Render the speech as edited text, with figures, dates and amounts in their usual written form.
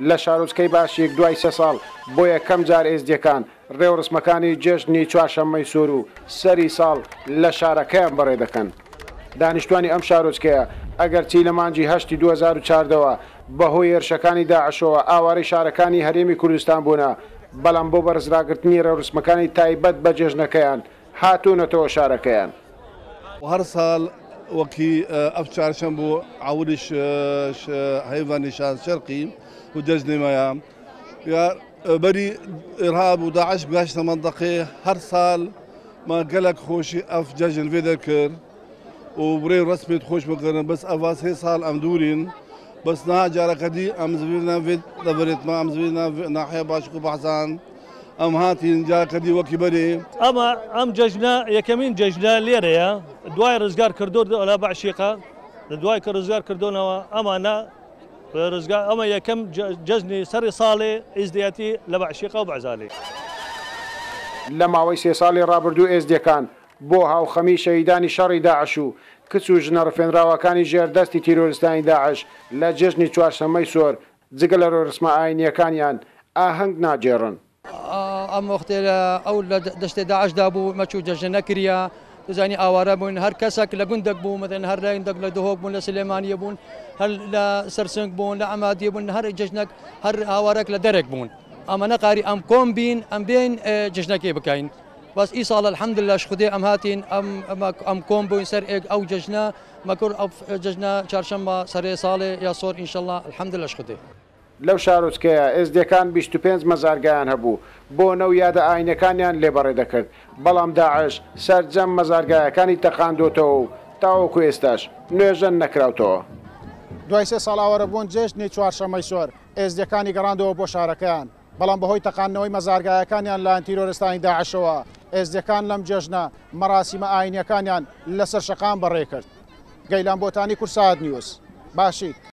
لە شارۆچکەی باشیەک دوای 3 ساڵ بۆ یەکەم جار ئێزدیەکان ڕێوەڕسمەکانی جێژنی چوارشەممەی سوور و سەری ساڵ لە شارەکەیان بەڕێ دەکەن. دانیشتوانی ئەم شارۆچکەیە ئەگەرچی لە مانجی 8 2014ەوە بەهۆی هێرشەکانی داعشەوە ئاوارەی شارەکانی هەرێمی کوردستان بوونە، بەڵام بۆ بەرزراگرتنی ڕێوەڕسمەکانی تایبەت بە جێژنەکەیان هاتوونەتەوە شارەکەیان. وهر سال وكي أفشار شنبو عودش هيفاني شان شرقي وججني مايام يا بري إرهاب وداعش بقاشة منطقة هر سال ما قلق خوشي أف ججن في ذكر وبري رسمي خوش مقرن بس أفاس هي سال أم دورين بس نا جارة كدي أم زبيرنا في دبرت ما أم زبيرنا في ناحية باشكو بحسان أم هاتين جا كدي وكي بري أم ججنا يكمين ججنا ليريا دواي رزقار كردور ولا بعشيقة دواي كرزقار كردونا أمانا رزقار أما يكم جزني سري صالي إزدياتي لبعشيقة وبعزالي لە ماوەی 3 ساڵی ڕابردوو ئێزدیەکان بۆ هاوخەمی شەهیدانی شەڕی داعش و کچ و ژنە ڕفێنراوەکانی ژێردەستی تیرۆریستانی داعش لە جێژنی چوارشەممەی سۆر جگە لە ڕۆڕسمە ئاینیەکانیان ئاهەنگ ناجێڕن. ئەم وەختێ ئەو لە دەشتێ داعشدا بوو مەچوو جەژن نەکریا دەزانی ئاوارە بوون هەر کەسێک لە گوندێک بوو مەدەن هەر لایەندێک لە دهۆک بوون لە سلێمانیە بوون هەر لە سەرسنگ بوون لە ئەمادیە بوون هەر جەژنێک هەر هاوارێک لە دەرێک بوون ئەمە نەقاری ئەم کۆم بین ئەم بین جژنەکەی بکەین بەس ئیساڵ الحەمدلله خودێ ئەم هاتین ئەم کۆم بووین سەر ئەو جەژنە مەکوور ئەو جەژنە چارشەممە سەرێ ساڵێ یا سۆر ئینشەڵڵا الحەمدلله خودێ. لەو شارۆچکەیە ئێزدیەکان 25 مەزارگایان هەبوو بۆ نەو یادە ئاینەکانیان لێبەڕێ دەکرد، بەڵام داعش سەرجەم مەزارگایەکانی تەقاندۆتەوە و تاوەکو ئێستاش نوێژەن نەکراوتەوە. دوای 3 ساڵاوەرە بوون جێژنی چوارشەممەی سۆر ئێزدیەکانی گەڕاندەوە بۆ شارەکەیان، بەڵام بەهۆی تەقاندنەوەی مەزارگایەکانیان لایەن تیرۆریستانی داعشەوە ئێزدیەکان لەم جێژنە مەراسیمە ئاینیەکانیان لەسەر شەقام بەڕێ کرد. گەیلان بۆتانی کورساد نیوز باشی.